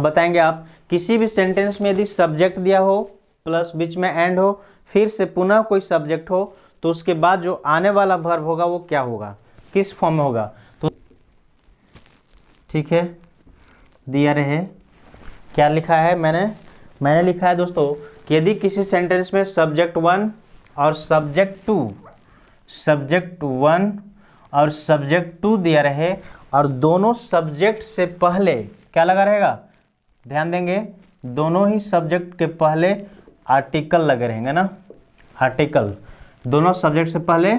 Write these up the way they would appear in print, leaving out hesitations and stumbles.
बताएंगे आप किसी भी सेंटेंस में यदि सब्जेक्ट दिया हो प्लस बीच में एंड हो, फिर से पुनः कोई सब्जेक्ट हो, तो उसके बाद जो आने वाला वर्ब होगा वो क्या होगा, किस फॉर्म में होगा। तो ठीक है, दिया रहे क्या लिखा है, मैंने लिखा है दोस्तों कि यदि किसी सेंटेंस में सब्जेक्ट 1 और सब्जेक्ट 2 दिया रहे और दोनों सब्जेक्ट से पहले क्या लगा रहेगा, ध्यान देंगे, दोनों ही सब्जेक्ट के पहले आर्टिकल लगे रहेंगे ना, आर्टिकल, दोनों सब्जेक्ट से पहले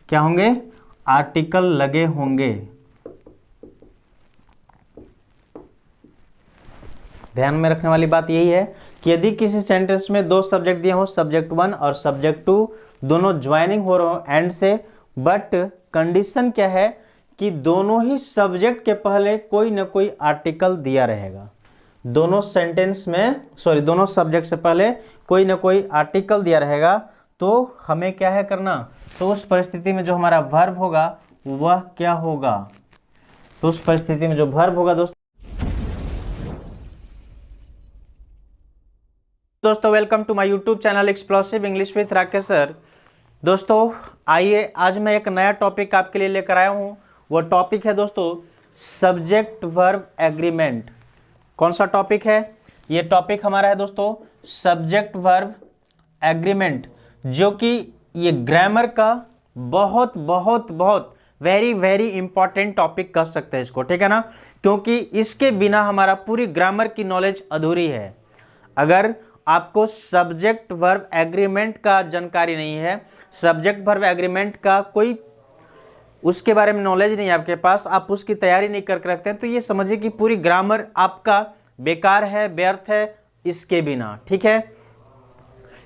क्या होंगे, आर्टिकल लगे होंगे। ध्यान में रखने वाली बात यही है कि यदि किसी सेंटेंस में दो सब्जेक्ट दिए हो, सब्जेक्ट 1 और सब्जेक्ट 2, दोनों ज्वाइनिंग हो रहे हो एंड से, बट कंडीशन क्या है कि दोनों ही सब्जेक्ट के पहले कोई ना कोई आर्टिकल दिया रहेगा। दोनों सब्जेक्ट से पहले कोई ना कोई आर्टिकल दिया रहेगा। तो हमें क्या है करना, तो उस परिस्थिति में जो हमारा वर्ब होगा वह क्या होगा, तो उस परिस्थिति में जो वर्ब होगा दोस्तों welcome to my YouTube channel explosive English with Rakesh sir. दोस्तों आइए आज मैं एक नया टॉपिक आपके लिए लेकर आया हूँ। वो टॉपिक है दोस्तों सब्जेक्ट वर्ब एग्रीमेंट। कौन सा टॉपिक है, ये टॉपिक हमारा है दोस्तों सब्जेक्ट वर्ब एग्रीमेंट, जो कि ये ग्रामर का बहुत बहुत बहुत वेरी वेरी इंपॉर्टेंट टॉपिक कह सकते हैं इसको, ठीक है ना, क्योंकि इसके बिना हमारा पूरी ग्रामर की नॉलेज अधूरी है। अगर आपको सब्जेक्ट वर्ब एग्रीमेंट का जानकारी नहीं है, सब्जेक्ट वर्ब एग्रीमेंट का कोई उसके बारे में नॉलेज नहीं है आपके पास, आप उसकी तैयारी नहीं करके रखते हैं, तो ये समझिए कि पूरी ग्रामर आपका बेकार है, व्यर्थ है इसके बिना, ठीक है।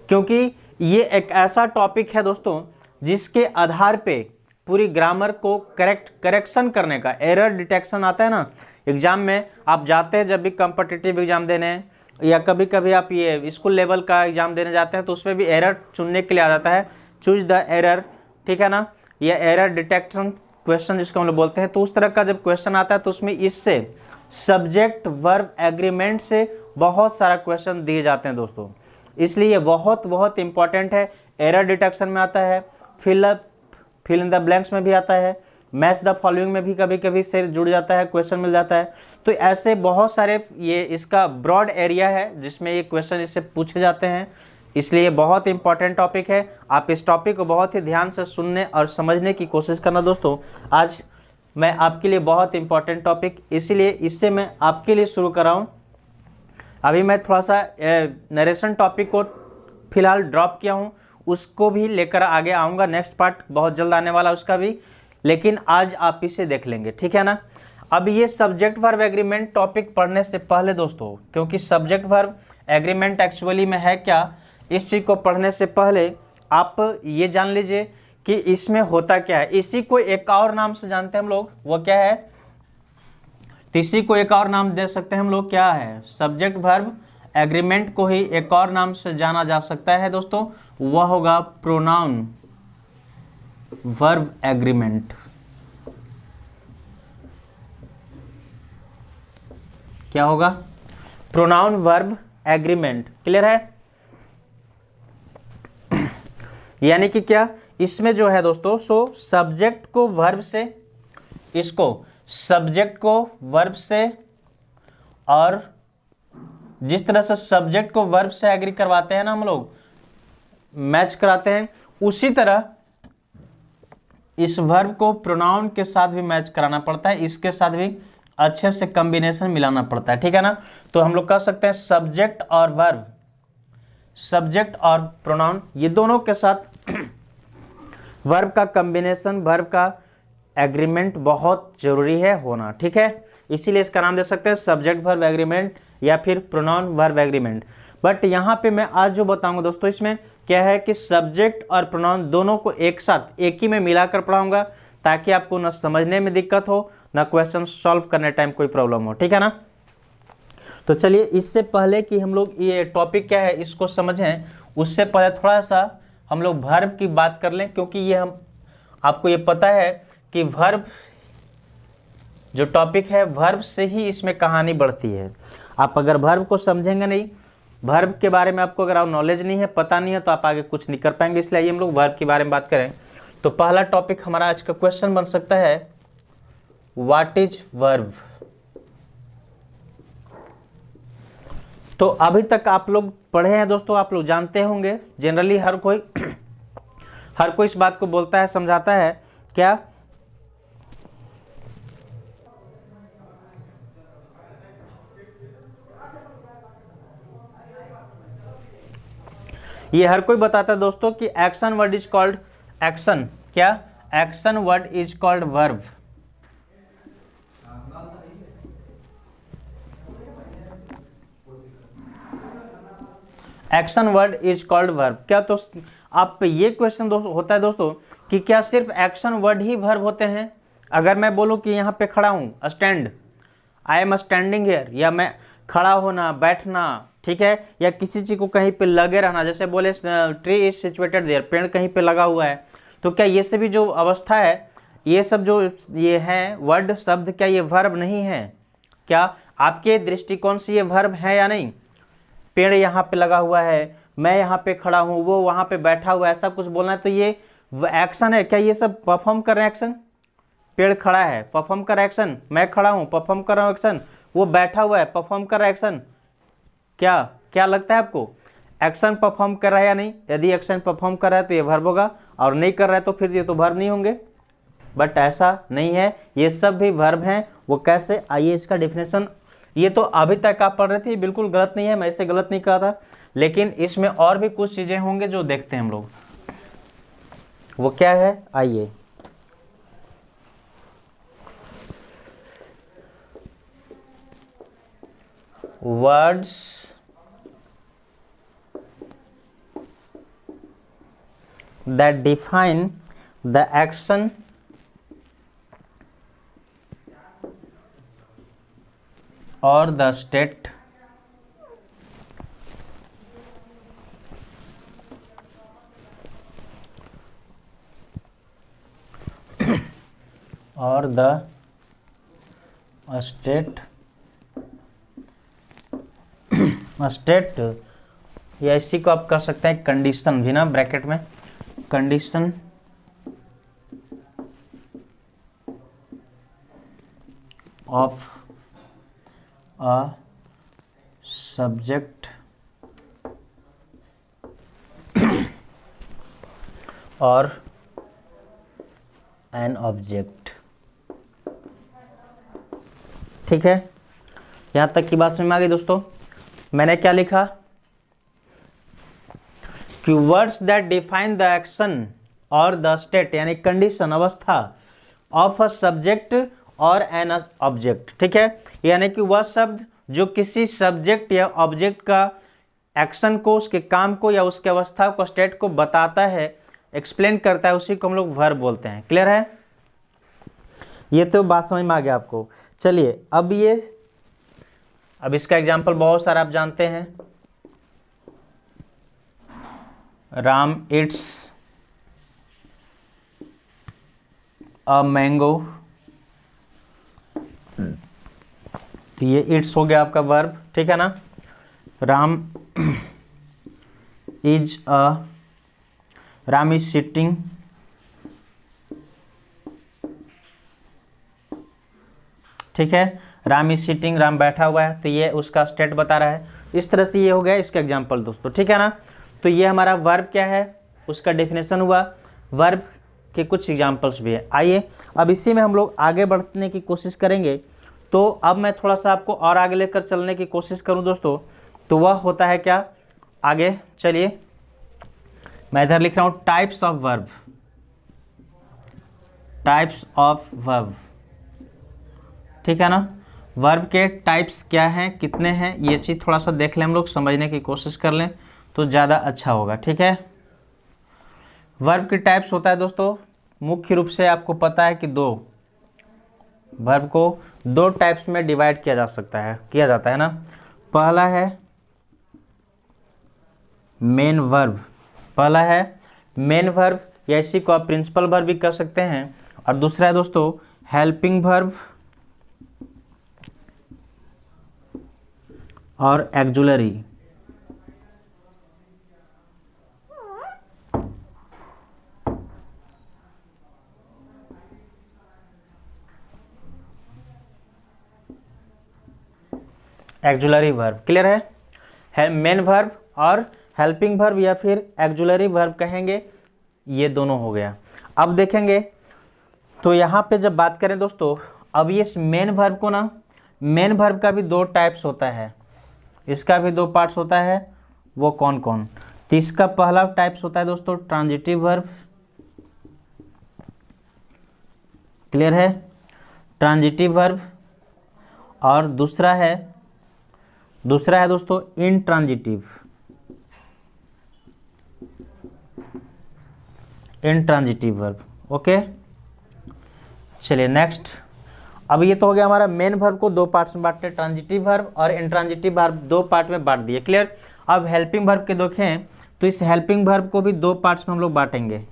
क्योंकि ये एक ऐसा टॉपिक है दोस्तों जिसके आधार पे पूरी ग्रामर को करेक्शन करने का, एरर डिटेक्शन आता है ना एग्जाम में, आप जाते हैं जब भी कॉम्पिटिटिव एग्जाम देने या कभी कभी आप ये स्कूल लेवल का एग्जाम देने जाते हैं तो उसमें भी एरर चुनने के लिए आ जाता है, चूज द एरर, ठीक है ना, ये एरर डिटेक्शन क्वेश्चन जिसको हम लोग बोलते हैं। तो उस तरह का जब क्वेश्चन आता है तो उसमें इससे सब्जेक्ट वर्ब एग्रीमेंट से बहुत सारा क्वेश्चन दिए जाते हैं दोस्तों, इसलिए ये बहुत बहुत इंपॉर्टेंट है। एरर डिटेक्शन में आता है, फिल इन द ब्लैंक्स में भी आता है, मैच द फॉलोइंग में भी कभी कभी से जुड़ जाता है, क्वेश्चन मिल जाता है। तो ऐसे बहुत सारे ये इसका ब्रॉड एरिया है जिसमें ये क्वेश्चन इससे पूछे जाते हैं, इसलिए ये बहुत इंपॉर्टेंट टॉपिक है। आप इस टॉपिक को बहुत ही ध्यान से सुनने और समझने की कोशिश करना दोस्तों। आज मैं आपके लिए बहुत इंपॉर्टेंट टॉपिक, इसीलिए इससे मैं आपके लिए शुरू कर रहा हूँ। अभी मैं थोड़ा सा नरेशन टॉपिक को फिलहाल ड्रॉप किया हूँ, उसको भी लेकर आगे आऊँगा, नेक्स्ट पार्ट बहुत जल्द आने वाला उसका भी, लेकिन आज आप इसे देख लेंगे, ठीक है ना। अब ये सब्जेक्ट वर्ब एग्रीमेंट टॉपिक पढ़ने से पहले दोस्तों, क्योंकि सब्जेक्ट वर्ब एग्रीमेंट एक्चुअली में है क्या, इस चीज़ को पढ़ने से पहले आप ये जान लीजिए कि इसमें होता क्या है। इसी को एक और नाम से जानते हैं हम लोग, वो क्या है, तो इसी को एक और नाम दे सकते हैं हम लोग, क्या है, सब्जेक्ट वर्ब एग्रीमेंट को ही एक और नाम से जाना जा सकता है दोस्तों, वह होगा प्रोनाउन वर्ब एग्रीमेंट। क्या होगा, प्रोनाउन वर्ब एग्रीमेंट, क्लियर है। यानी कि क्या, इसमें जो है दोस्तों सब्जेक्ट को वर्ब से, इसको सब्जेक्ट को वर्ब से, और जिस तरह से सब्जेक्ट को वर्ब से एग्री करवाते हैं ना हम लोग, मैच कराते हैं, उसी तरह इस वर्ब को प्रोनाउन के साथ भी मैच कराना पड़ता है, इसके साथ भी अच्छे से कॉम्बिनेशन मिलाना पड़ता है, ठीक है ना। तो हम लोग कह सकते हैं सब्जेक्ट और वर्ब, सब्जेक्ट और प्रोनाउन ये दोनों के साथ वर्ब का कॉम्बिनेशन, वर्ब का एग्रीमेंट बहुत जरूरी है होना, ठीक है। इसीलिए इसका नाम दे सकते हैं सब्जेक्ट वर्ब एग्रीमेंट या फिर प्रोनाउन वर्ब एग्रीमेंट। बट यहाँ पे मैं आज जो बताऊंगा दोस्तों, इसमें क्या है कि सब्जेक्ट और प्रोनाउन दोनों को एक साथ एक ही में मिलाकर पढ़ाऊंगा, ताकि आपको ना समझने में दिक्कत हो, ना क्वेश्चन सॉल्व करने टाइम कोई प्रॉब्लम हो, ठीक है ना। तो चलिए इससे पहले कि हम लोग ये टॉपिक क्या है इसको समझें, उससे पहले थोड़ा सा हम लोग वर्ब की बात कर लें, क्योंकि ये हम आपको ये पता है कि वर्ब जो टॉपिक है वर्ब से ही इसमें कहानी बढ़ती है। आप अगर वर्ब को समझेंगे नहीं, वर्ब के बारे में आपको अगर नॉलेज नहीं है, पता नहीं है, तो आप आगे कुछ नहीं कर पाएंगे। इसलिए आइए हम लोग वर्ब के बारे में बात करें। तो पहला टॉपिक हमारा आज का क्वेश्चन बन सकता है, व्हाट इज वर्ब। तो अभी तक आप लोग पढ़े हैं दोस्तों, आप लोग जानते होंगे, जनरली हर कोई इस बात को बोलता है, समझाता है क्या, ये हर कोई बताता है दोस्तों कि action word is called action, क्या, action word is called verb. Action word is called verb. क्या तो आप पे ये क्वेश्चन होता है दोस्तों कि क्या सिर्फ एक्शन वर्ड ही वर्ब होते हैं। अगर मैं बोलूं कि यहाँ पे खड़ा हूं, stand, I am standing here, या मैं खड़ा होना, बैठना, ठीक है, या किसी चीज को कहीं पे लगे रहना, जैसे बोले ट्री इज सिचुएटेड देयर, पेड़ कहीं पे लगा हुआ है, तो क्या ये सभी जो अवस्था है, ये सब जो ये है वर्ड शब्द, क्या ये वर्ब नहीं है? क्या आपके दृष्टिकोण से ये वर्ब है या नहीं? पेड़ यहाँ पे लगा हुआ है, मैं यहाँ पे खड़ा हूँ, वो वहाँ पे बैठा हुआ है, ऐसा कुछ बोलना है तो ये एक्शन है। क्या ये सब परफॉर्म कर रहे हैं एक्शन? पेड़ खड़ा है, परफॉर्म कर रहा है एक्शन, मैं खड़ा हूँ, परफॉर्म कर रहा हूँ एक्शन, वो बैठा हुआ है, परफॉर्म कर रहा है एक्शन। क्या क्या लगता है आपको, एक्शन परफॉर्म कर रहा है या नहीं? यदि एक्शन परफॉर्म कर रहा है तो ये वर्ब होगा, और नहीं कर रहा है तो फिर ये तो वर्ब नहीं होंगे। बट ऐसा नहीं है, ये सब भी वर्ब हैं। वो कैसे, आइए इसका डेफिनेशन। ये तो अभी तक आप पढ़ रहे थे, बिल्कुल गलत नहीं है, मैं इसे गलत नहीं कहा था, लेकिन इसमें और भी कुछ चीजें होंगे जो देखते हैं हम लोग, वो क्या है, आइए। Words that define the action or the state or the state या इसी को आप कह सकते हैं कंडीशन भी ना, ब्रैकेट में, कंडीशन ऑफ अ सब्जेक्ट और एन ऑब्जेक्ट। ठीक है, यहां तक की बात समझ में आ गई दोस्तों। मैंने क्या लिखा कि words that define the action और द स्टेट, यानी कंडीशन, अवस्था, ऑफ अ सब्जेक्ट और एन ऑब्जेक्ट। ठीक है, यानी कि वह शब्द जो किसी सब्जेक्ट या ऑब्जेक्ट का एक्शन को, उसके काम को या उसके अवस्था को, स्टेट को बताता है, एक्सप्लेन करता है, उसी को हम लोग वर्ब बोलते हैं। क्लियर है? ये तो बात समझ में आ गया आपको। चलिए अब इसका एग्जाम्पल बहुत सारा आप जानते हैं। राम इट्स अ मैंगो, तो ये इट्स हो गया आपका वर्ब। ठीक है ना? राम इज सिटिंग, ठीक है, राम इज सिटिंग, राम बैठा हुआ है, तो ये उसका स्टेट बता रहा है। इस तरह से ये हो गया इसका एग्जाम्पल दोस्तों। ठीक है ना? तो ये हमारा वर्ब क्या है, उसका डेफिनेशन हुआ। वर्ब के कुछ एग्जाम्पल्स भी है। आइए अब इसी में हम लोग आगे बढ़ने की कोशिश करेंगे। तो अब मैं थोड़ा सा आपको और आगे लेकर चलने की कोशिश करूं दोस्तों, तो वह होता है क्या, आगे चलिए मैं इधर लिख रहा हूं types of verb. Types of verb, ठीक है ना? वर्ब के टाइप्स क्या हैं, कितने हैं, ये चीज़ थोड़ा सा देख लें, हम लोग समझने की कोशिश कर लें तो ज़्यादा अच्छा होगा। ठीक है, वर्ब के टाइप्स होता है दोस्तों, मुख्य रूप से आपको पता है कि दो, वर्ब को दो टाइप्स में डिवाइड किया जाता है ना। पहला है मेन वर्ब, या इसी को आप प्रिंसिपल वर्ब भी कह सकते हैं। और दूसरा है दोस्तों हेल्पिंग वर्ब, और एक्जुलरी। एक्जुलरी वर्ब क्लियर है मेन वर्ब और हेल्पिंग वर्ब या फिर एक्जुलरी वर्ब कहेंगे, ये दोनों हो गया। अब देखेंगे तो यहाँ पे जब बात करें दोस्तों, अब ये मेन वर्ब को ना, मेन वर्ब का भी दो टाइप्स होता है, इसका भी दो पार्ट्स होता है। वो कौन कौन? तो इसका पहला टाइप्स होता है दोस्तों ट्रांजिटिव वर्ब, क्लियर है, ट्रांजिटिव वर्ब। और दूसरा है दोस्तों इंट्रांजिटिव, इंट्रांजिटिव वर्ब। ओके, चलिए नेक्स्ट। अब ये तो हो गया हमारा मेन वर्ब को दो पार्ट्स में बांटते, ट्रांजिटिव वर्ब और इंट्रांजिटिव वर्ब दो पार्ट में बांट दिए, क्लियर। अब हेल्पिंग वर्ब के देखें तो इस हेल्पिंग वर्ब को भी दो पार्ट्स में हम लोग बांटेंगे।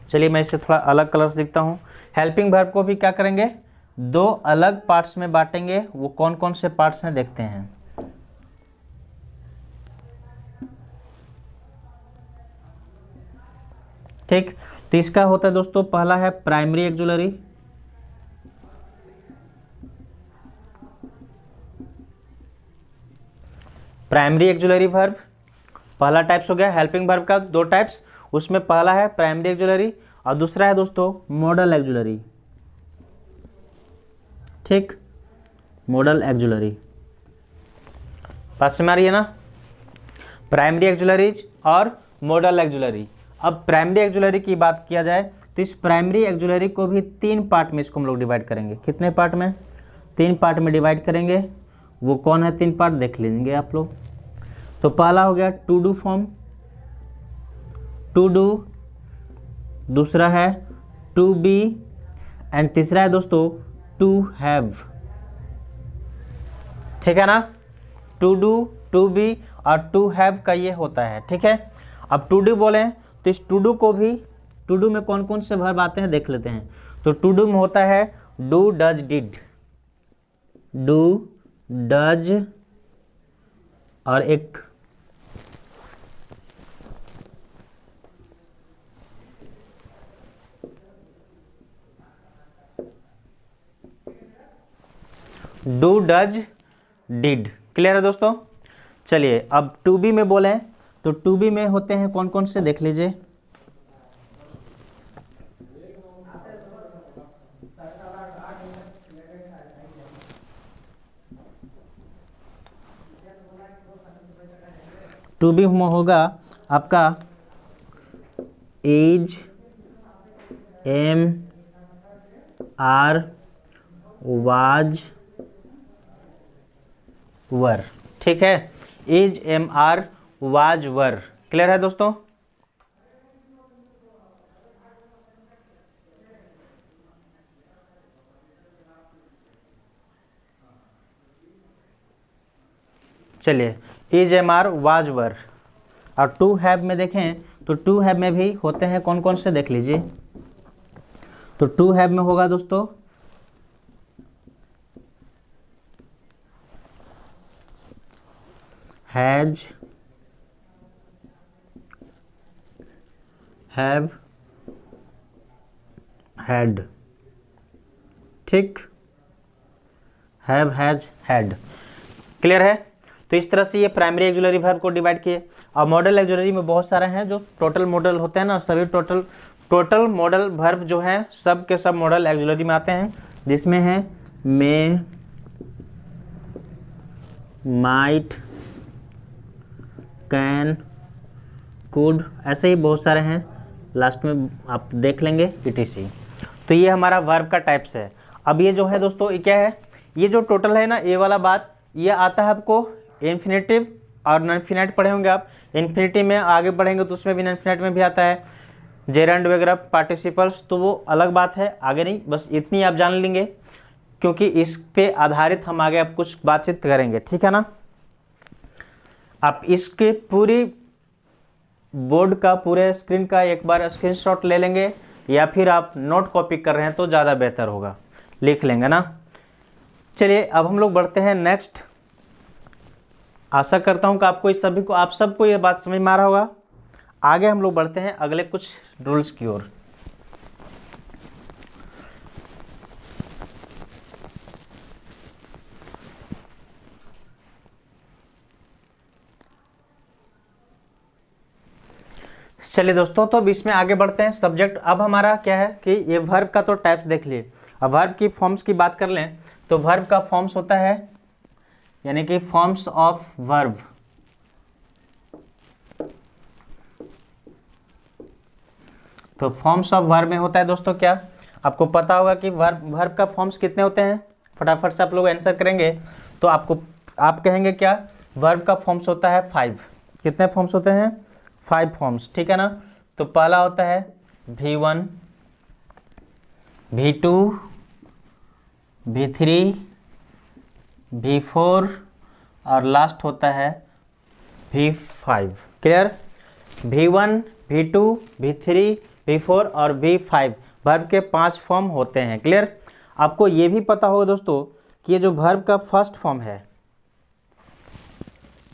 चलिए मैं इसे थोड़ा अलग कलर से लिखता हूँ। हेल्पिंग वर्ब को भी क्या करेंगे, दो अलग पार्ट्स में बांटेंगे। वो कौन कौन से पार्ट्स हैं देखते हैं। ठीक, तो इसका होता है दोस्तों, पहला है primary auxiliary, primary auxiliary verb पहला टाइप्स हो गया। हेल्पिंग वर्ब का दो टाइप्स, उसमें पहला है प्राइमरी एक्जुलरी और दूसरा है दोस्तों मॉडल एक्जुलरी। ठीक, मॉडल एक्जुलरी पास में आ रही है ना, प्राइमरी एक्जुलरीज और मॉडल एक्जुलरी। अब प्राइमरी एक्जुलरी की बात किया जाए तो इस प्राइमरी एक्जुलरी को भी तीन पार्ट में इसको हम लोग डिवाइड करेंगे। कितने पार्ट में? तीन पार्ट में डिवाइड करेंगे। वो कौन है तीन पार्ट, देख लेंगे आप लोग। तो पहला हो गया to do form, to do, दूसरा है टू बी एंड तीसरा है दोस्तों टू हैव। ठीक है ना, टू डू, टू बी और टू हैव का ये होता है। ठीक है, अब टू डू बोले तो इस टू डू को भी, टू डू में कौन कौन से वर्ब आते हैं देख लेते हैं। तो टू डू में होता है do, does, did, do, does और एक डू, डज, डिड। क्लियर है दोस्तों। चलिए अब टू बी में बोले तो टू बी में होते हैं कौन कौन से देख लीजिए। टू बी में होगा आपका is, am, are, was, were. ठीक है, is, am, are, was, were. Clear है दोस्तों। चलिए is, am, are, was, were. और टू हैव में देखें तो टू हैव में भी होते हैं कौन कौन से देख लीजिए। तो टू हैव में होगा दोस्तों हैज, हैव, हैड। ठीक, हैव, हैज, हैड। क्लियर है। तो इस तरह से ये प्राइमरी एक्जुलरी वर्ब को डिवाइड किए। और मॉडल एक्जुलरी में बहुत सारे हैं जो टोटल मॉडल होते हैं ना, सभी टोटल मॉडल वर्ब जो है सब के सब मॉडल एक्जुलरी में आते हैं, जिसमें है मे, माइट, कैन, कुड, ऐसे ही बहुत सारे हैं, लास्ट में आप देख लेंगे etc। तो ये हमारा वर्ब का टाइप्स है। अब ये जो है दोस्तों ये क्या है, ये जो टोटल है ना ये वाला बात, ये आता है आपको इन्फिनेटिव और नॉन इन्फिनेट पढ़े होंगे आप। इन्फिनेटिव में आगे बढ़ेंगे तो उसमें भी नॉन इन्फिनेट में भी आता है जेरंड वगैरह पार्टिसिपल्स, तो वो अलग बात है, आगे नहीं, बस इतनी आप जान लेंगे क्योंकि इस पे आधारित हम आगे आप कुछ बातचीत करेंगे। ठीक है ना। आप इसके पूरी बोर्ड का, पूरे स्क्रीन का एक बार स्क्रीनशॉट ले लेंगे या फिर आप नोट कॉपी कर रहे हैं तो ज़्यादा बेहतर होगा, लिख लेंगे ना। चलिए अब हम लोग बढ़ते हैं नेक्स्ट। आशा करता हूं कि आपको इस सभी को आप सबको ये बात समझ में आ रहा होगा। आगे हम लोग बढ़ते हैं अगले कुछ रूल्स की ओर। चलिए दोस्तों, तो अब इसमें आगे बढ़ते हैं। सब्जेक्ट अब हमारा क्या है कि ये वर्ब का तो टाइप्स देख लिए। अब वर्ब की फॉर्म्स की बात कर लें तो वर्ब का फॉर्म्स होता है, यानी कि फॉर्म्स ऑफ वर्ब। तो फॉर्म्स ऑफ वर्ब में होता है दोस्तों क्या, आपको पता होगा कि वर्ब का फॉर्म्स कितने होते हैं। फटाफट से आप लोग आंसर करेंगे तो आप कहेंगे क्या, वर्ब का फॉर्म्स होता है 5। कितने फॉर्म्स होते हैं, 5 फॉर्म्स, ठीक है ना। तो पहला होता है V1, V2, V3, V4 और लास्ट होता है V5। Clear. V1, V2, V3, V4 और V5 वर्ब के 5 फॉर्म होते हैं। क्लियर। आपको ये भी पता होगा दोस्तों कि ये जो वर्ब का फर्स्ट फॉर्म है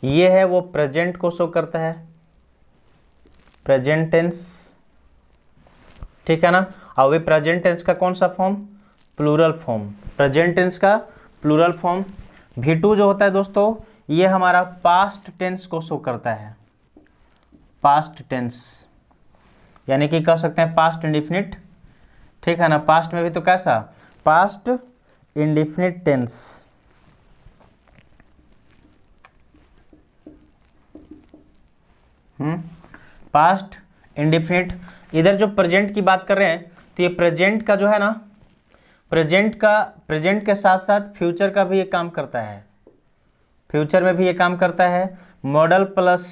ये है वो प्रेजेंट को शो करता है, प्रेजेंट टेंस, ठीक है ना। और वे प्रेजेंट टेंस का कौन सा form, plural form, present tense का प्लूरल फॉर्म। V2 जो होता है दोस्तों ये हमारा पास्ट टेंस को शो करता है, पास्ट टेंस, यानी कि कह सकते हैं पास्ट इंडिफिनिट, ठीक है ना। पास्ट में भी तो कैसा, past indefinite tense. Past indefinite. इधर जो प्रेजेंट की बात कर रहे हैं तो ये प्रेजेंट का जो है ना, प्रेजेंट के साथ साथ फ्यूचर का भी ये काम करता है, फ्यूचर में भी ये काम करता है। मॉडल प्लस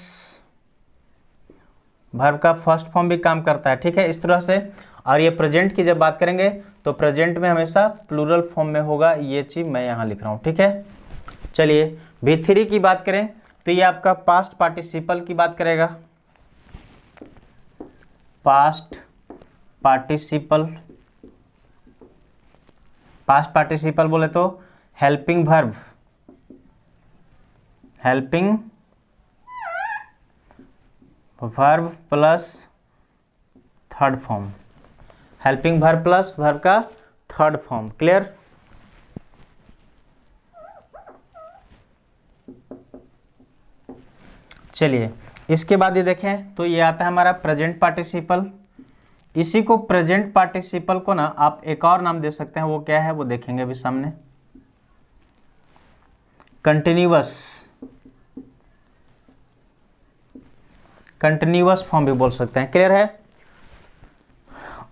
वर्ब का फर्स्ट फॉर्म भी काम करता है, ठीक है, इस तरह से। और ये प्रेजेंट की जब बात करेंगे तो प्रेजेंट में हमेशा प्लूरल फॉर्म में होगा, ये चीज़ मैं यहाँ लिख रहा हूँ, ठीक है। चलिए V3 की बात करें तो ये आपका पास्ट पार्टिसिपल की बात करेगा, पास्ट पार्टिसिपल। पास्ट पार्टिसिपल बोले तो helping verb, helping verb plus third form, helping verb plus verb का थर्ड फॉर्म। क्लियर। चलिए इसके बाद ये देखें तो ये आता है हमारा प्रेजेंट पार्टिसिपल। इसी को प्रेजेंट पार्टिसिपल को ना आप एक और नाम दे सकते हैं, वो क्या है वो देखेंगे अभी सामने, कंटिन्यूअस, कंटिन्यूअस फॉर्म भी बोल सकते हैं। क्लियर है।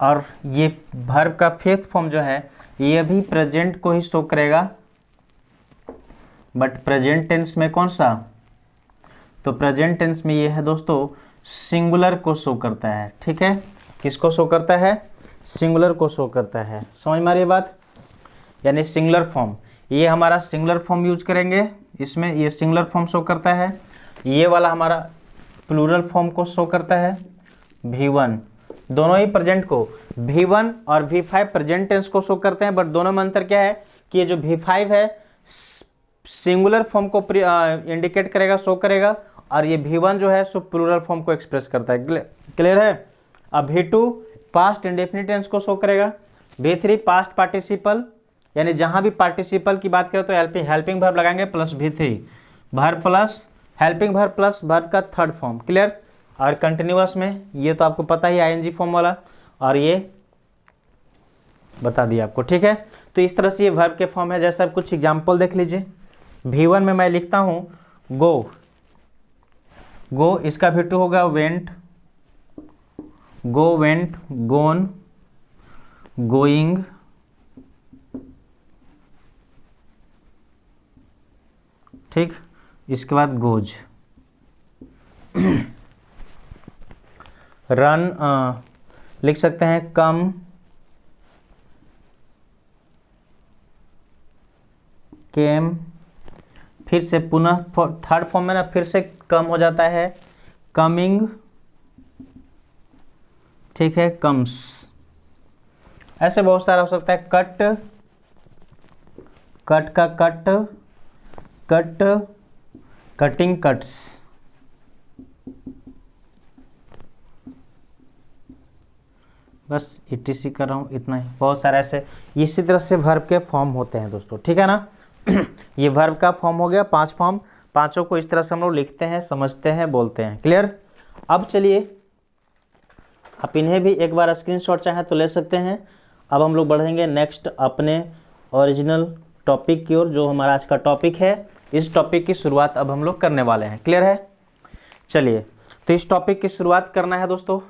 और ये वर्ब का फिफ्थ फॉर्म जो है ये भी प्रेजेंट को ही शो करेगा, बट प्रेजेंट टेंस में कौन सा, तो प्रेजेंट टेंस में ये है दोस्तों सिंगुलर को शो करता है, ठीक है। किसको शो करता है, सिंगुलर को शो करता है। समझ में आ रही है बात, यानी सिंगुलर फॉर्म, ये हमारा सिंगुलर फॉर्म यूज करेंगे इसमें, ये सिंगुलर फॉर्म शो करता है। ये वाला हमारा प्लूरल फॉर्म को शो करता है। V1 दोनों ही प्रेजेंट को, V1 और V5 प्रेजेंट टेंस को शो करते हैं, बट दोनों में अंतर क्या है कि ये जो V5 है सिंगुलर फॉर्म को इंडिकेट करेगा, शो करेगा, और ये V1 जो है सो प्लूरल फॉर्म को एक्सप्रेस करता है। क्लियर है। अब V2 पास्ट इंडेफिनिट टेंस को शो करेगा, V3 पास्ट पार्टिसिपल, यानी जहां भी पार्टिसिपल की बात करें तो हेल्पिंग वर्ब लगाएंगे plus V3 verb plus helping verb plus verb का थर्ड फॉर्म। क्लियर। और कंटिन्यूअस में ये तो आपको पता ही ING फॉर्म वाला, और ये बता दिया आपको, ठीक है। तो इस तरह से ये वर्ब के फॉर्म है। जैसे आप कुछ एग्जाम्पल देख लीजिए। V1 में मैं लिखता हूँ गो, गो, इसका V2 होगा वेंट, गो वेंट, गोन, गोइंग, ठीक, इसके बाद गोज। रन लिख सकते हैं कम, केम, फिर से पुनः थर्ड फॉर्म में ना फिर से कम हो जाता है, कमिंग, ठीक है, कम्स। ऐसे बहुत सारा हो सकता है, कट, कट का कट, कट, कटिंग, कट्स। बस ETC कर रहा हूँ, इतना ही। बहुत सारे ऐसे इसी तरह से वर्ब के फॉर्म होते हैं दोस्तों, ठीक है ना। ये वर्ब का फॉर्म हो गया, 5 फॉर्म, पांचों को इस तरह से हम लोग लिखते हैं, समझते हैं, बोलते हैं। क्लियर। अब चलिए आप इन्हें भी एक बार स्क्रीनशॉट चाहें तो ले सकते हैं। अब हम लोग बढ़ेंगे नेक्स्ट अपने ओरिजिनल टॉपिक की ओर, जो हमारा आज का टॉपिक है। इस टॉपिक की शुरुआत अब हम लोग करने वाले हैं। क्लियर है। चलिए, तो इस टॉपिक की शुरुआत करना है दोस्तों।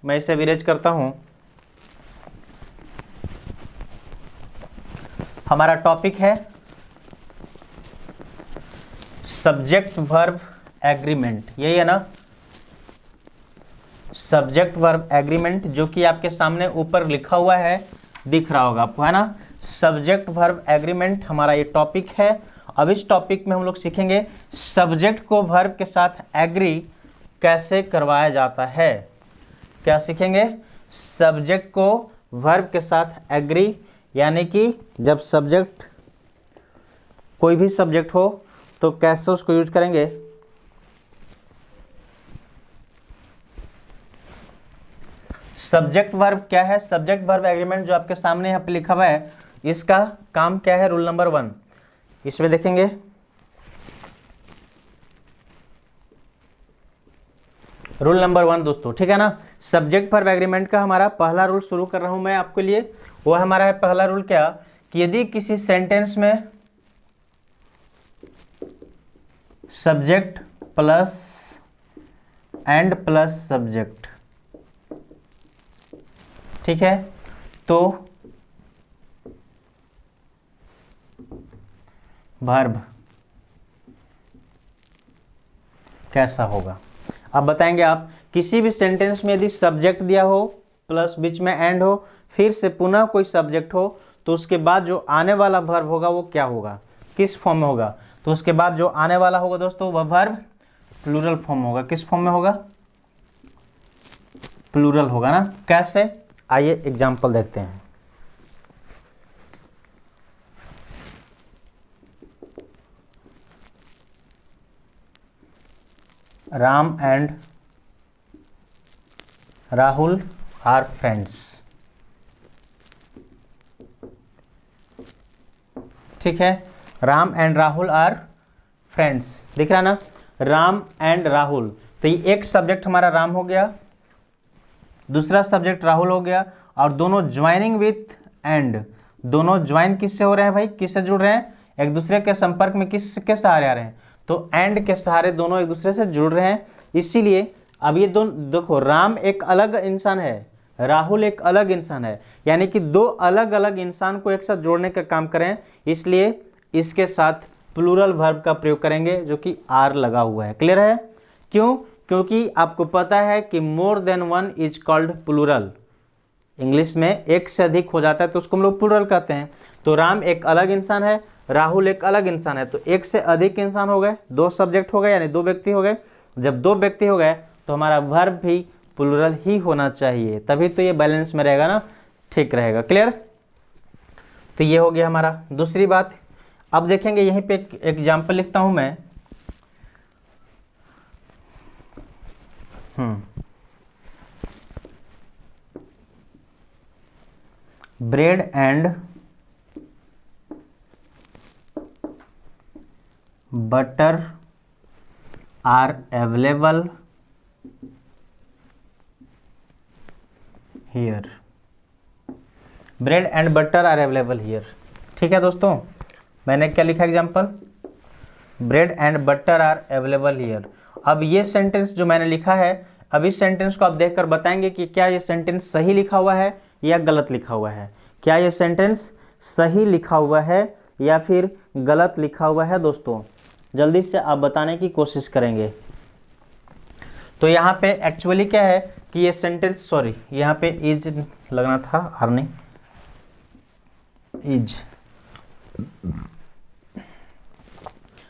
मैं इसे विरेज करता हूं। हमारा टॉपिक है सब्जेक्ट वर्ब एग्रीमेंट, यही है ना, सब्जेक्ट वर्ब एग्रीमेंट, जो कि आपके सामने ऊपर लिखा हुआ है, दिख रहा होगा आपको, है ना। सब्जेक्ट वर्ब एग्रीमेंट हमारा ये टॉपिक है। अब इस टॉपिक में हम लोग सीखेंगे सब्जेक्ट को वर्ब के साथ एग्री कैसे करवाया जाता है। क्या सीखेंगे? सब्जेक्ट को वर्ब के साथ एग्री, यानी कि जब सब्जेक्ट कोई भी सब्जेक्ट हो तो कैसे उसको यूज करेंगे। सब्जेक्ट वर्ब क्या है? सब्जेक्ट वर्ब एग्रीमेंट जो आपके सामने यहाँ पे लिखा हुआ है, इसका काम क्या है? रूल नंबर 1 इसमें देखेंगे। रूल नंबर 1 दोस्तों, ठीक है ना। सब्जेक्ट वर्ब एग्रीमेंट का हमारा पहला रूल शुरू कर रहा हूं मैं आपके लिए। वो हमारा है पहला रूल क्या, कि यदि किसी सेंटेंस में subject plus and plus subject, ठीक है, तो वर्ब कैसा होगा। अब बताएंगे आप, किसी भी सेंटेंस में यदि सब्जेक्ट दिया हो प्लस बीच में एंड हो, फिर से पुनः कोई सब्जेक्ट हो, तो उसके बाद जो आने वाला वर्ब होगा वो क्या होगा, किस फॉर्म में होगा। तो उसके बाद जो आने वाला होगा दोस्तों वह वर्ब प्लूरल फॉर्म होगा। किस फॉर्म में होगा? प्लूरल होगा ना। कैसे? आइए एग्जाम्पल देखते हैं। Ram and Rahul are friends, ठीक है। Ram and Rahul are friends, दिख रहा ना, राम एंड राहुल। तो ये एक सब्जेक्ट हमारा राम हो गया, दूसरा सब्जेक्ट राहुल हो गया, और दोनों ज्वाइनिंग विथ एंड। दोनों ज्वाइन किससे हो रहे हैं भाई? किससे जुड़ रहे हैं? एक दूसरे के संपर्क में किसके सहारे आ रहे हैं? तो एंड के सहारे दोनों एक दूसरे से जुड़ रहे हैं। इसीलिए अब ये दोनों देखो, राम एक अलग इंसान है, राहुल एक अलग इंसान है, यानी कि दो अलग अलग इंसान को एक साथ जोड़ने का काम करें। इसलिए इसके साथ प्लूरल वर्ब का प्रयोग करेंगे, जो कि आर लगा हुआ है। क्लियर है? क्यों? क्योंकि आपको पता है कि more than one is called plural. English में एक से अधिक हो जाता है तो उसको हम लोग प्लूरल कहते हैं। तो राम एक अलग इंसान है, राहुल एक अलग इंसान है, तो एक से अधिक इंसान हो गए, दो सब्जेक्ट हो गए, यानी दो व्यक्ति हो गए। जब दो व्यक्ति हो गए तो हमारा वर्ब भी प्लूरल ही होना चाहिए, तभी तो ये बैलेंस में रहेगा ना, ठीक रहेगा। क्लियर? तो ये हो गया हमारा। दूसरी बात, अब देखेंगे यहीं पे एक एग्जाम्पल लिखता हूं मैं। Bread and butter are available here. Bread and butter are available here, ठीक है दोस्तों। मैंने क्या लिखा example? Bread and butter are available here. अब ये सेंटेंस जो मैंने लिखा है, अब इस सेंटेंस को आप देखकर बताएंगे कि क्या ये सेंटेंस सही लिखा हुआ है या गलत लिखा हुआ है। क्या ये सेंटेंस सही लिखा हुआ है या फिर गलत लिखा हुआ है दोस्तों? जल्दी से आप बताने की कोशिश करेंगे। तो यहाँ पे एक्चुअली क्या है कि ये सेंटेंस, सॉरी यहाँ पे इज लगना था, आर नहीं, is.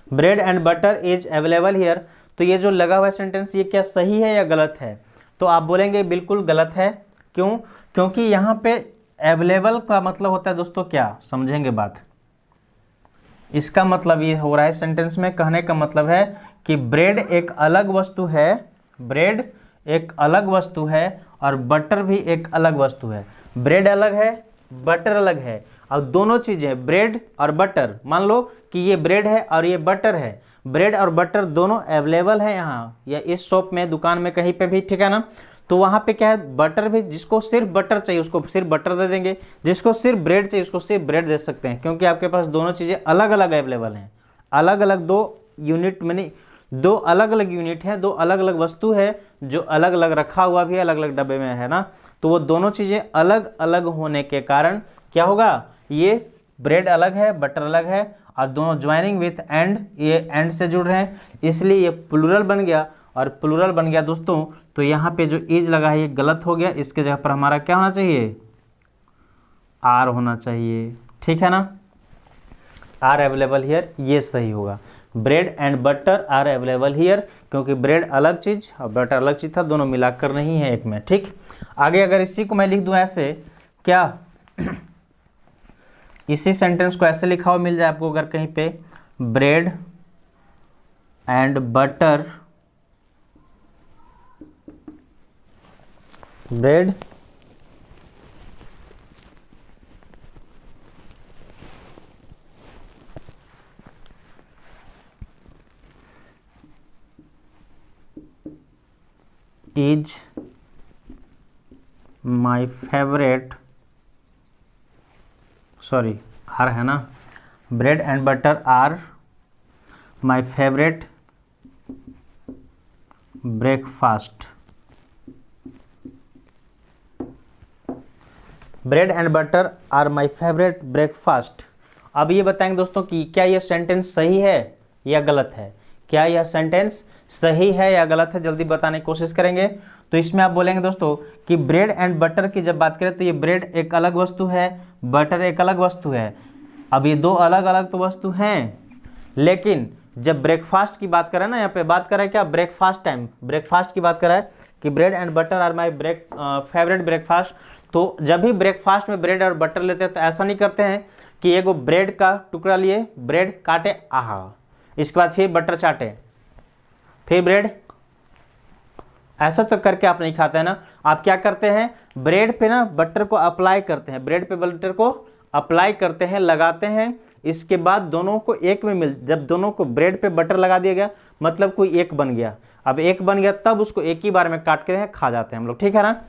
Bread and butter is available here. तो ये जो लगा हुआ सेंटेंस, ये क्या सही है या गलत है? तो आप बोलेंगे बिल्कुल गलत है। क्यों? क्योंकि यहाँ पे अवेलेबल का मतलब होता है दोस्तों क्या, समझेंगे बात। इसका मतलब ये हो रहा है सेंटेंस में, कहने का मतलब है कि ब्रेड एक अलग वस्तु है, ब्रेड एक अलग वस्तु है और बटर भी एक अलग वस्तु है। ब्रेड अलग है, बटर अलग है, और दोनों चीज़ें ब्रेड और बटर, मान लो कि ये ब्रेड है और ये बटर है, ब्रेड और बटर दोनों अवेलेबल है यहाँ या इस शॉप में, दुकान में, कहीं पे भी, ठीक है ना। तो वहाँ पे क्या है, बटर भी, जिसको सिर्फ बटर चाहिए उसको सिर्फ बटर दे देंगे, जिसको सिर्फ ब्रेड चाहिए उसको सिर्फ ब्रेड दे सकते हैं, क्योंकि आपके पास दोनों चीज़ें अलग अलग अवेलेबल हैं। अलग अलग दो यूनिट में नहीं, दो अलग अलग यूनिट है, दो अलग अलग वस्तु है जो अलग अलग रखा हुआ भी है, अलग अलग डब्बे में है ना। तो वो दोनों चीज़ें अलग अलग होने के कारण क्या होगा, ये ब्रेड अलग है, बटर अलग है, और दोनों ज्वाइनिंग विथ एंड, ये एंड से जुड़ रहे हैं, इसलिए ये प्लूरल बन गया। और प्लूरल बन गया दोस्तों, तो यहाँ पे जो इज लगा है ये गलत हो गया, इसके जगह पर हमारा क्या होना चाहिए, आर होना चाहिए, ठीक है ना। आर अवेलेबल हियर, ये सही होगा। Bread and butter are available here, क्योंकि ब्रेड अलग चीज़ और बटर अलग चीज़ था, दोनों मिलाकर नहीं है एक में, ठीक। आगे अगर इसी को मैं लिख दूँ ऐसे, क्या इसी सेंटेंस को ऐसे लिखा हुआ मिल जाए आपको अगर कहीं पे, bread and butter, bread is my favourite, sorry are है ना, bread and butter are my favourite breakfast. Bread and butter are my favourite breakfast. अब ये बताएंगे दोस्तों कि क्या यह सेंटेंस सही है या गलत है, क्या यह सेंटेंस सही है या गलत है, जल्दी बताने की कोशिश करेंगे। तो इसमें आप बोलेंगे दोस्तों कि ब्रेड एंड बटर की जब बात करें तो ये ब्रेड एक अलग वस्तु है, बटर एक अलग वस्तु है। अब ये दो अलग अलग तो वस्तु हैं, लेकिन जब ब्रेकफास्ट की बात करें ना, यहाँ पे बात करें क्या, ब्रेकफास्ट टाइम, ब्रेकफास्ट की बात करें कि bread and butter are my favourite breakfast. तो जब भी ब्रेकफास्ट में ब्रेड और बटर लेते हैं तो ऐसा नहीं करते हैं कि एगो ब्रेड का टुकड़ा लिए, ब्रेड काटे, आहा, इसके बाद फिर बटर चाटे, फिर ब्रेड, ऐसा तो करके आप नहीं खाते हैं ना। आप क्या करते हैं, ब्रेड पे ना बटर को अप्लाई करते हैं, ब्रेड पे बटर को अप्लाई करते हैं, लगाते हैं, इसके बाद दोनों को एक में जब दोनों को ब्रेड पे बटर लगा दिया गया मतलब कोई एक बन गया। अब एक बन गया तब उसको एक ही बार में काट के खा जाते हैं हम लोग, ठीक है ना।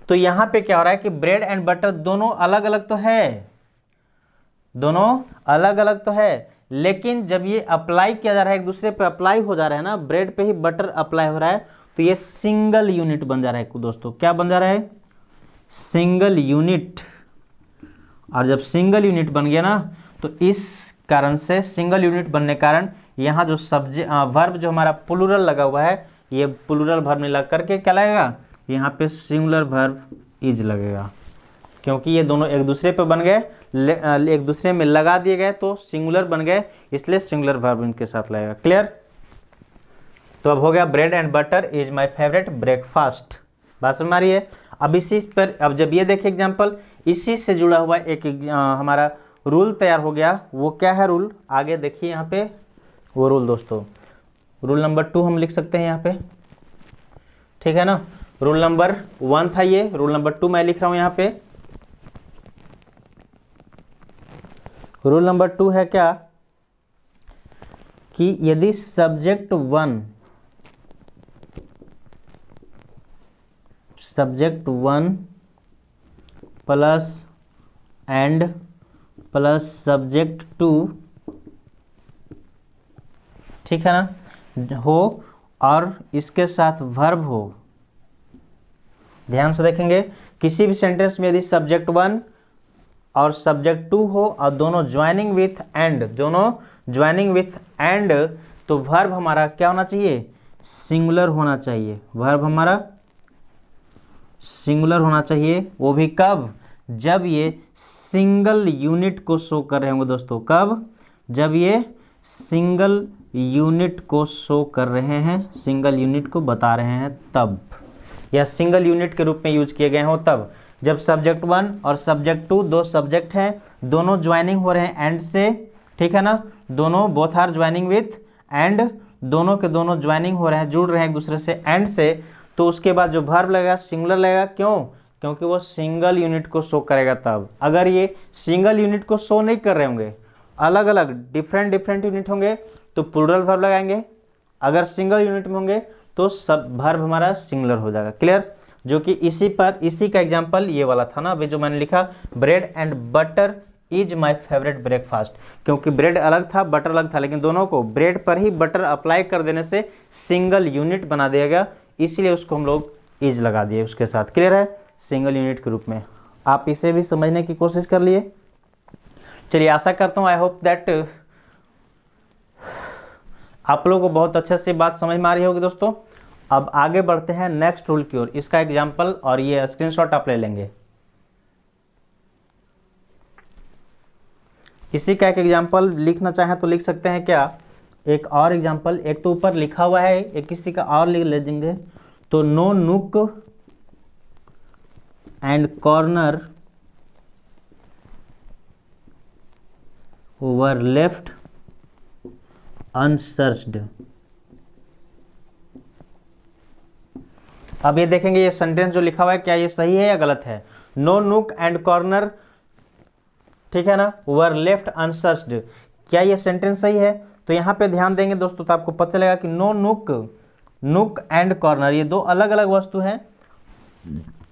तो यहाँ पे क्या हो रहा है कि ब्रेड एंड बटर दोनों अलग अलग तो है, दोनों अलग अलग तो है, लेकिन जब ये अप्लाई किया जा रहा है, एक दूसरे पे अप्लाई हो जा रहा है ना, ब्रेड पे ही बटर अप्लाई हो रहा है, तो ये सिंगल यूनिट बन जा रहा है दोस्तों। क्या बन जा रहा है, सिंगल यूनिट। और जब सिंगल यूनिट बन गया ना, तो इस कारण से सिंगल यूनिट बनने के कारण यहाँ जो वर्ब जो हमारा प्लूरल लगा हुआ है, ये प्लूरल वर्ब नहीं लग करके क्या लगेगा, यहाँ पे सिंगुलर वर्ब इज लगेगा, क्योंकि ये दोनों एक दूसरे पे बन गए, एक दूसरे में लगा दिए गए तो सिंगुलर बन गए, इसलिए सिंगुलर वर्ब इनके साथ लगेगा। क्लियर। तो अब हो गया bread and butter is my favourite breakfast, बात समझ आ रही है। अब इसी पर, अब जब ये देखिए एग्जांपल, इसी से जुड़ा हुआ एक हमारा रूल तैयार हो गया। वो क्या है रूल, आगे देखिए यहाँ पे वो रूल दोस्तों, रूल नंबर 2 हम लिख सकते हैं यहाँ पे, ठीक है ना। रूल नंबर 1 था ये, रूल नंबर 2 मैं लिख रहा हूँ यहाँ पे। रूल नंबर 2 है क्या कि यदि subject 1 plus and plus subject 2, ठीक है ना, हो और इसके साथ वर्ब हो, ध्यान से देखेंगे, किसी भी सेंटेंस में यदि सब्जेक्ट 1 और सब्जेक्ट 2 हो और दोनों ज्वाइनिंग विथ एंड, दोनों ज्वाइनिंग विथ एंड, तो वर्ब हमारा क्या होना चाहिए, सिंगुलर होना चाहिए। वर्ब हमारा सिंगुलर होना चाहिए, वो भी कब, जब ये सिंगल यूनिट को शो कर रहे होंगे दोस्तों। कब, जब ये सिंगल यूनिट को शो कर रहे हैं, सिंगल यूनिट को बता रहे हैं तब, या सिंगल यूनिट के रूप में यूज किए गए हो तब। जब सब्जेक्ट 1 और सब्जेक्ट 2 दो सब्जेक्ट हैं, दोनों ज्वाइनिंग हो रहे हैं एंड से, ठीक है ना, दोनों both are joining with and, दोनों के दोनों ज्वाइनिंग हो रहे हैं, जुड़ रहे हैं एक दूसरे से एंड से, तो उसके बाद जो वर्ब लगेगा सिंगुलर लगेगा। क्यों? क्योंकि वो सिंगल यूनिट को शो करेगा। तब अगर ये सिंगल यूनिट को शो नहीं कर रहे होंगे, अलग अलग डिफरेंट डिफरेंट यूनिट होंगे, तो प्लूरल वर्ब लगाएंगे। अगर सिंगल यूनिट में होंगे तो सब वर्ब हमारा सिंगुलर हो जाएगा। क्लियर? जो कि इसी का एग्जाम्पल ये वाला था ना अभी जो मैंने लिखा, bread and butter is my favourite breakfast. क्योंकि ब्रेड अलग था, बटर अलग था, लेकिन दोनों को ब्रेड पर ही बटर अप्लाई कर देने से सिंगल यूनिट बना दिया गया, इसीलिए उसको हम लोग इज लगा दिए उसके साथ। क्लियर है? सिंगल यूनिट के रूप में। आप इसे भी समझने की कोशिश कर लिए। चलिए, आशा करता हूँ, आई होप दैट आप लोगों को बहुत अच्छे से बात समझ में आ रही होगी दोस्तों। अब आगे बढ़ते हैं नेक्स्ट रूल की ओर। इसका एग्जाम्पल और ये स्क्रीनशॉट आप ले लेंगे। इसी का एक एग्जाम्पल लिखना चाहें तो लिख सकते हैं क्या? एक और एग्जाम्पल, एक तो ऊपर लिखा हुआ है, एक किसी का और लिख ले देंगे। तो no nook and corner were left unsearched. अब ये देखेंगे ये सेंटेंस जो लिखा हुआ है क्या ये सही है या गलत है। नो नुक एंड कॉर्नर, ठीक है ना, वर लेफ्ट अनसर्च्ड, क्या ये सेंटेंस सही है? तो यहाँ पे ध्यान देंगे दोस्तों तो आपको पता चलेगा कि नो नुक, नुक एंड कॉर्नर ये दो अलग अलग वस्तु हैं।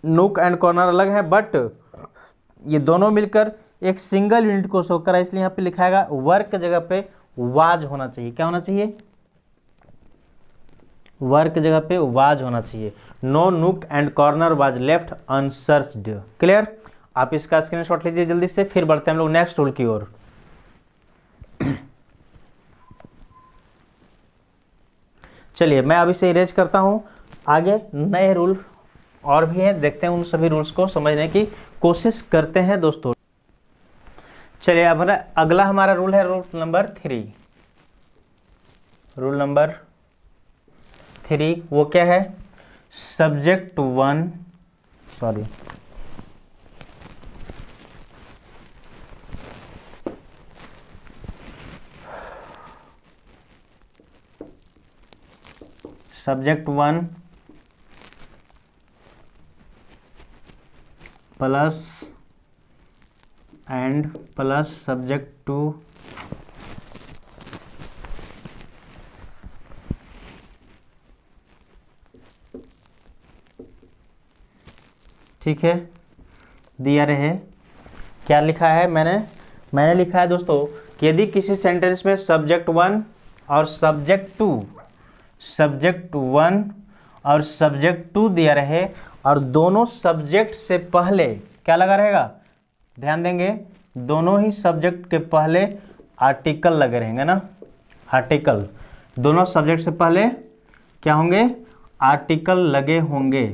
नुक एंड कॉर्नर अलग है, बट ये दोनों मिलकर एक सिंगल यूनिट को शो करा, इसलिए यहाँ पे लिखाएगा वर्क की जगह पे वाज होना चाहिए। क्या होना चाहिए? वर्क की जगह पे वाज होना चाहिए। No nook and corner was left unsearched. Clear? आप इसका स्क्रीनशॉट लीजिए जल्दी से, फिर बढ़ते हैं हम लोग नेक्स्ट रूल की ओर। चलिए, मैं अभी से इरेज करता हूं। आगे नए रूल और भी हैं, देखते हैं, उन सभी रूल्स को समझने की कोशिश करते हैं दोस्तों। चलिए, अब अगला हमारा रूल है रूल नंबर 3। रूल नंबर 3 वो क्या है? Subject 1, sorry, subject 1 plus and plus subject 2 ठीक है, दिया रहे। क्या लिखा है? मैंने लिखा है दोस्तों कि यदि किसी सेंटेंस में सब्जेक्ट 1 और सब्जेक्ट 1 और सब्जेक्ट 2 दिया रहे और दोनों सब्जेक्ट से पहले क्या लगा रहेगा? ध्यान देंगे, दोनों ही सब्जेक्ट के पहले आर्टिकल लगे रहेंगे ना। आर्टिकल, दोनों सब्जेक्ट से पहले क्या होंगे? आर्टिकल लगे होंगे।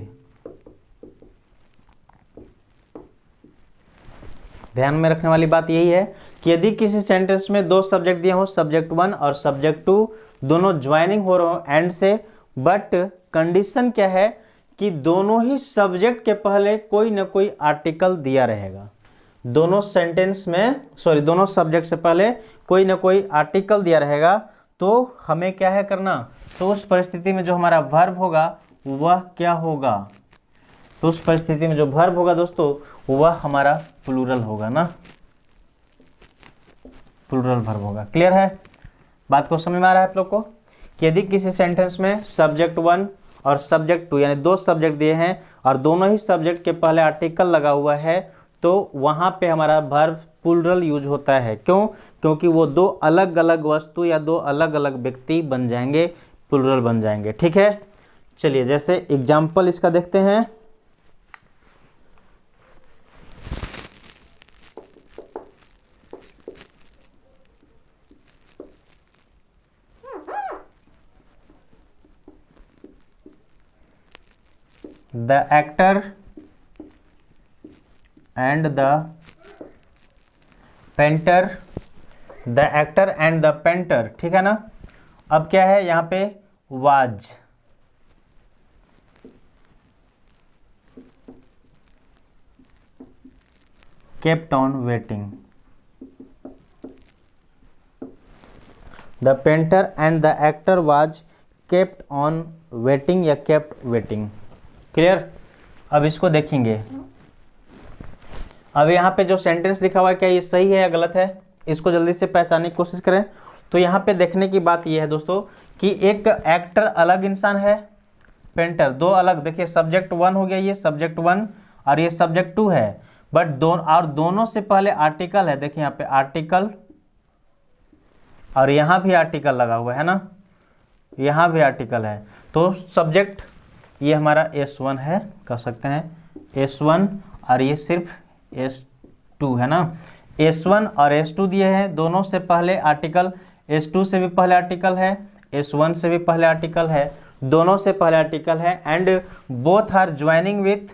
ध्यान में रखने वाली बात यही है कि यदि किसी सेंटेंस में दो सब्जेक्ट दिए हो, सब्जेक्ट 1 और सब्जेक्ट 2, दोनों ज्वाइनिंग हो रहे हो एंड से, बट कंडीशन क्या है कि दोनों ही सब्जेक्ट के पहले कोई ना कोई आर्टिकल दिया रहेगा। दोनों सेंटेंस में, सॉरी, दोनों सब्जेक्ट से पहले कोई ना कोई आर्टिकल दिया रहेगा। तो हमें क्या है करना? तो उस परिस्थिति में जो हमारा वर्ब होगा वह क्या होगा? तो उस परिस्थिति में जो वर्ब होगा दोस्तों वह हमारा प्लूरल होगा ना, प्लूरल वर्ब होगा। क्लियर है? बात को समझ में आ रहा है आप लोग को कि यदि किसी सेंटेंस में सब्जेक्ट 1 और सब्जेक्ट 2 यानी दो सब्जेक्ट दिए हैं और दोनों ही सब्जेक्ट के पहले आर्टिकल लगा हुआ है, तो वहां पे हमारा वर्ब प्लूरल यूज होता है। क्यों? क्योंकि वो दो अलग अलग वस्तु या दो अलग अलग व्यक्ति बन जाएंगे, प्लूरल बन जाएंगे। ठीक है, चलिए जैसे एग्जाम्पल इसका देखते हैं। The actor and the painter, the actor and the painter, ठीक है ना। अब क्या है यहाँ पे? was, kept on waiting, the painter and the actor was kept on waiting या केप्ट वेटिंग। क्लियर। अब इसको देखेंगे। अब यहाँ पे जो सेंटेंस लिखा हुआ है क्या ये सही है या गलत है, इसको जल्दी से पहचानने की कोशिश करें। तो यहाँ पे देखने की बात ये है दोस्तों कि एक एक्टर अलग इंसान है, पेंटर दो अलग। देखिए सब्जेक्ट 1 हो गया, ये सब्जेक्ट 1 और ये सब्जेक्ट 2 है, बट दोनों से पहले आर्टिकल है। देखिए यहाँ पे आर्टिकल और यहाँ भी आर्टिकल लगा हुआ है ना, यहाँ भी आर्टिकल है। तो सब्जेक्ट ये हमारा S1 है, कह सकते हैं S1, और ये सिर्फ S2 है ना। S1 और S2 दिए हैं, दोनों से पहले आर्टिकल, S2 से भी पहले आर्टिकल है, S1 से भी पहले आर्टिकल है, दोनों से पहले आर्टिकल है। And both are joining with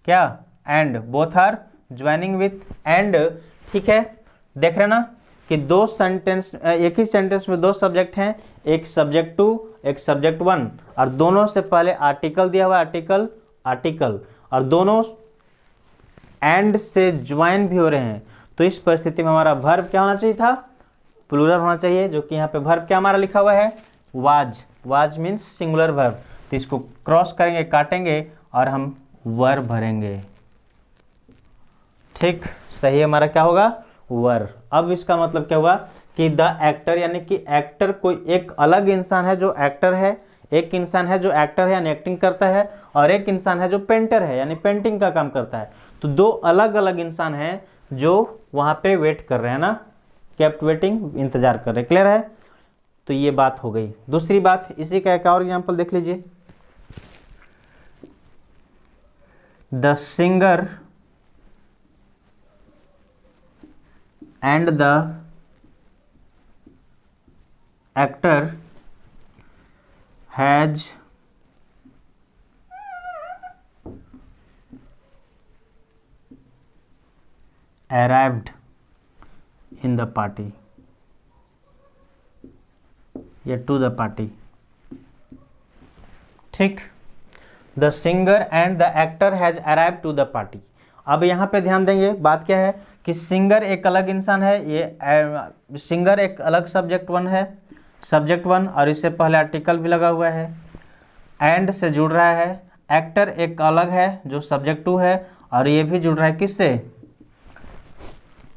क्या, and both are joining with and. ठीक है, देख रहे ना कि दो सेंटेंस, एक ही सेंटेंस में दो सब्जेक्ट हैं, एक सब्जेक्ट 2 एक सब्जेक्ट 1, और दोनों से पहले आर्टिकल दिया हुआ, आर्टिकल आर्टिकल, और दोनों एंड से ज्वाइन भी हो रहे हैं। तो इस परिस्थिति में हमारा वर्ब क्या होना चाहिए था, प्लूरल होना चाहिए, जो कि यहाँ पे वर्ब क्या हमारा लिखा हुआ है, was. Was means singular verb. तो इसको क्रॉस करेंगे, काटेंगे और हम वर्ब भरेंगे। ठीक, सही हमारा क्या होगा, वर। अब इसका मतलब क्या हुआ कि द एक्टर, यानी कि एक्टर कोई एक अलग इंसान है जो एक्टर है, एक इंसान है जो एक्टर है यानी एक्टिंग करता है, और एक इंसान है जो पेंटर है यानी पेंटिंग का काम करता है। तो दो अलग अलग इंसान हैं जो वहां पे वेट कर रहे हैं ना, केप्ट वेटिंग, इंतजार कर रहे हैं। क्लियर है। तो ये बात हो गई। दूसरी बात, इसी का एक और एग्जाम्पल देख लीजिए। The singer and the actor has arrived in the party या to the party। ठीक, the singer and the actor has arrived to the party. अब यहाँ पे ध्यान देंगे, बात क्या है कि सिंगर एक अलग इंसान है, ये सिंगर एक अलग सब्जेक्ट 1 है, सब्जेक्ट 1, और इससे पहले आर्टिकल भी लगा हुआ है, एंड से जुड़ रहा है। एक्टर एक अलग है जो सब्जेक्ट 2 है, और ये भी जुड़ रहा है किससे,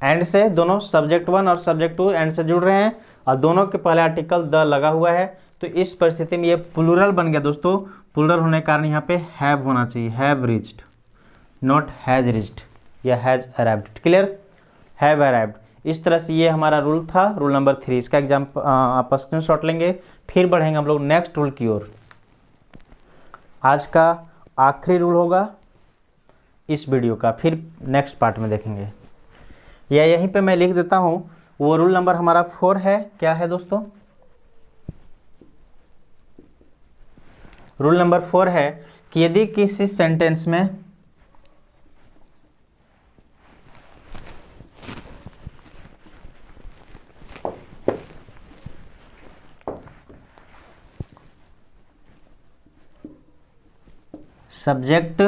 एंड से। दोनों सब्जेक्ट 1 और सब्जेक्ट 2 एंड से जुड़ रहे हैं, और दोनों के पहले आर्टिकल द लगा हुआ है। तो इस परिस्थिति में ये प्लूरल बन गया दोस्तों। प्लूरल होने के कारण यहाँ पे हैव होना चाहिए, have reached, not has reached या has arrived. Clear, have arrived. इस तरह से ये हमारा रूल था, रूल नंबर 3। इसका एग्जाम्पल आप स्क्रीनशॉट लेंगे, फिर बढ़ेंगे हम लोग नेक्स्ट रूल की ओर। आज का आखिरी रूल होगा इस वीडियो का, फिर नेक्स्ट पार्ट में देखेंगे। या यहीं पे मैं लिख देता हूँ, वो रूल नंबर हमारा 4 है। क्या है दोस्तों, रूल नंबर 4 है कि यदि किसी सेंटेंस में सब्जेक्ट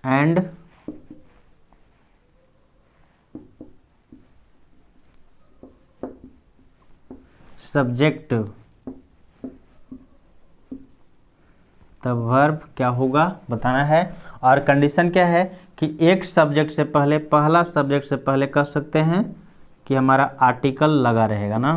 एंड सब्जेक्ट, तब वर्ब क्या होगा बताना है। और कंडीशन क्या है कि एक सब्जेक्ट से पहले, पहला सब्जेक्ट से पहले कह सकते हैं कि हमारा आर्टिकल लगा रहेगा ना।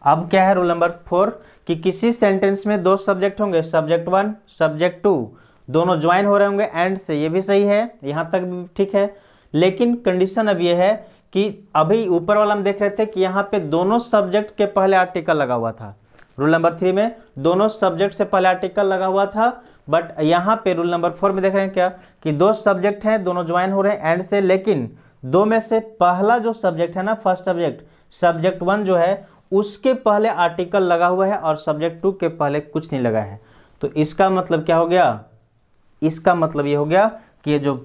अब क्या है रूल नंबर 4 कि किसी सेंटेंस में दो सब्जेक्ट होंगे, सब्जेक्ट 1 सब्जेक्ट 2, दोनों ज्वाइन हो रहे होंगे एंड से। ये भी सही है, यहाँ तक भी ठीक है। लेकिन कंडीशन अब ये है कि अभी ऊपर वाला हम देख रहे थे कि यहाँ पे दोनों सब्जेक्ट के पहले आर्टिकल लगा हुआ था। रूल नंबर 3 में दोनों सब्जेक्ट से पहले आर्टिकल लगा हुआ था, बट यहाँ पे रूल नंबर 4 में देख रहे हैं क्या कि दो सब्जेक्ट हैं, दोनों ज्वाइन हो रहे हैं एंड से, लेकिन दो में से पहला जो सब्जेक्ट है ना, फर्स्ट सब्जेक्ट, सब्जेक्ट 1 जो है उसके पहले आर्टिकल लगा हुआ है और सब्जेक्ट 2 के पहले कुछ नहीं लगा है। तो इसका मतलब क्या हो गया, इसका मतलब ये हो गया कि ये जो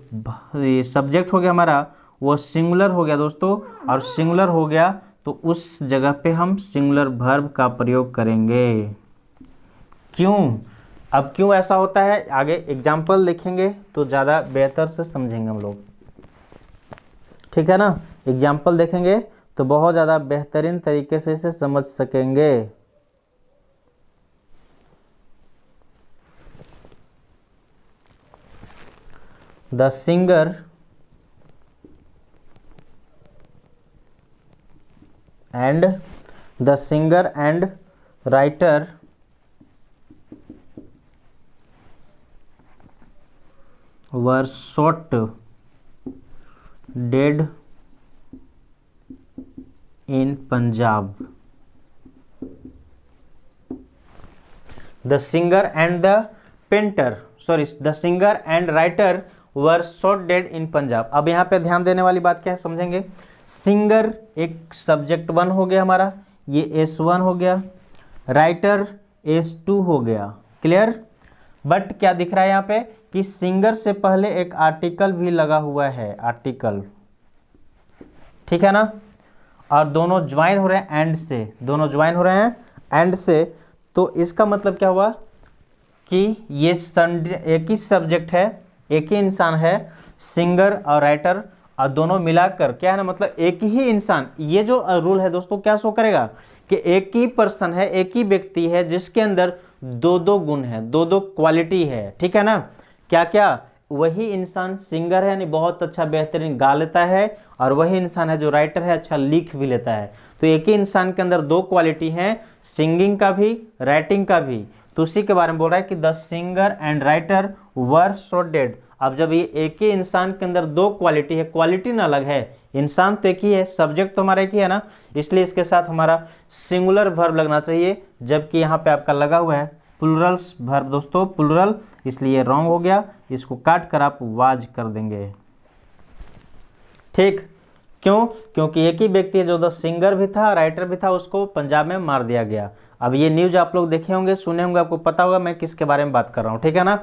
सब्जेक्ट हो गया हमारा वो सिंगुलर हो गया दोस्तों, और सिंगुलर हो गया तो उस जगह पे हम सिंगुलर वर्ब का प्रयोग करेंगे। क्यों, अब क्यों ऐसा होता है आगे एग्जाम्पल लिखेंगे तो ज़्यादा बेहतर से समझेंगे हम लोग, ठीक है ना। एग्जाम्पल देखेंगे तो बहुत ज़्यादा बेहतरीन तरीके से इसे समझ सकेंगे। The singer and writer were shot dead in Punjab. The singer and the singer and writer were shot dead in Punjab. अब यहाँ पे ध्यान देने वाली बात क्या है समझेंगे। सिंगर एक सब्जेक्ट 1 हो गया हमारा, ये S1 हो गया, राइटर S2 हो गया, क्लियर। बट क्या दिख रहा है यहाँ पे कि सिंगर से पहले एक आर्टिकल भी लगा हुआ है, आर्टिकल, ठीक है ना, और दोनों ज्वाइन हो रहे हैं एंड से, दोनों ज्वाइन हो रहे हैं एंड से। तो इसका मतलब क्या हुआ कि ये एक ही सब्जेक्ट है, एक ही इंसान है, सिंगर और राइटर, और दोनों मिलाकर क्या है ना, मतलब एक ही इंसान। ये जो रूल है दोस्तों क्या शो करेगा कि एक ही पर्सन है, एक ही व्यक्ति है जिसके अंदर दो दो गुण है, दो दो क्वालिटी है, ठीक है ना। क्या क्या, वही इंसान सिंगर है यानी बहुत अच्छा बेहतरीन गा लेता है, और वही इंसान है जो राइटर है अच्छा लिख भी लेता है। तो एक ही इंसान के अंदर दो क्वालिटी हैं, सिंगिंग का भी राइटिंग का भी। तो उसी के बारे में बोल रहा है कि the singer and writer were shot dead. अब जब ये एक ही इंसान के अंदर दो क्वालिटी है, क्वालिटी ना अलग है, इंसान तो एक ही है, सब्जेक्ट तो हमारा एक ही है ना, इसलिए इसके साथ हमारा सिंगुलर वर्ब लगना चाहिए, जबकि यहाँ पे आपका लगा हुआ है प्लूरल्स वर्ब दोस्तों, प्लूरल, इसलिए रॉन्ग हो गया। इसको काट कर आप वाज कर देंगे, ठीक। क्यों? क्योंकि एक ही व्यक्ति है जो द सिंगर भी था राइटर भी था, उसको पंजाब में मार दिया गया। अब ये न्यूज आप लोग देखे होंगे, सुने होंगे, आपको पता होगा मैं किसके बारे में बात कर रहा हूँ, ठीक है ना।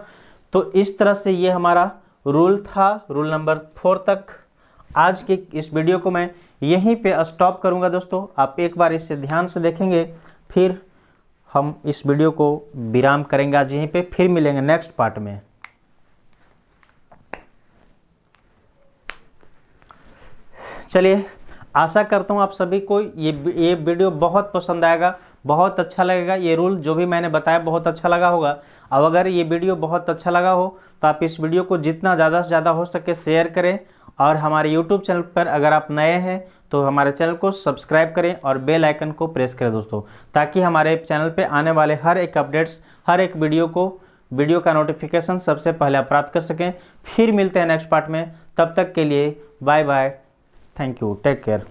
तो इस तरह से ये हमारा रूल था, रूल नंबर 4 तक। आज के इस वीडियो को मैं यहीं पे स्टॉप करूंगा दोस्तों। आप एक बार इसे ध्यान से देखेंगे, फिर हम इस वीडियो को विराम करेंगे आज यहीं पे, फिर मिलेंगे नेक्स्ट पार्ट में। चलिए, आशा करता हूँ आप सभी को ये वीडियो बहुत पसंद आएगा, बहुत अच्छा लगेगा। ये रूल जो भी मैंने बताया बहुत अच्छा लगा होगा। अब अगर ये वीडियो बहुत अच्छा लगा हो तो आप इस वीडियो को जितना ज़्यादा से ज़्यादा हो सके शेयर करें, और हमारे YouTube चैनल पर अगर आप नए हैं तो हमारे चैनल को सब्सक्राइब करें और बेल आइकन को प्रेस करें दोस्तों, ताकि हमारे चैनल पे आने वाले हर एक अपडेट्स, हर एक वीडियो का नोटिफिकेशन सबसे पहले आप प्राप्त कर सकें। फिर मिलते हैं नेक्स्ट पार्ट में, तब तक के लिए bye bye, thank you, take care.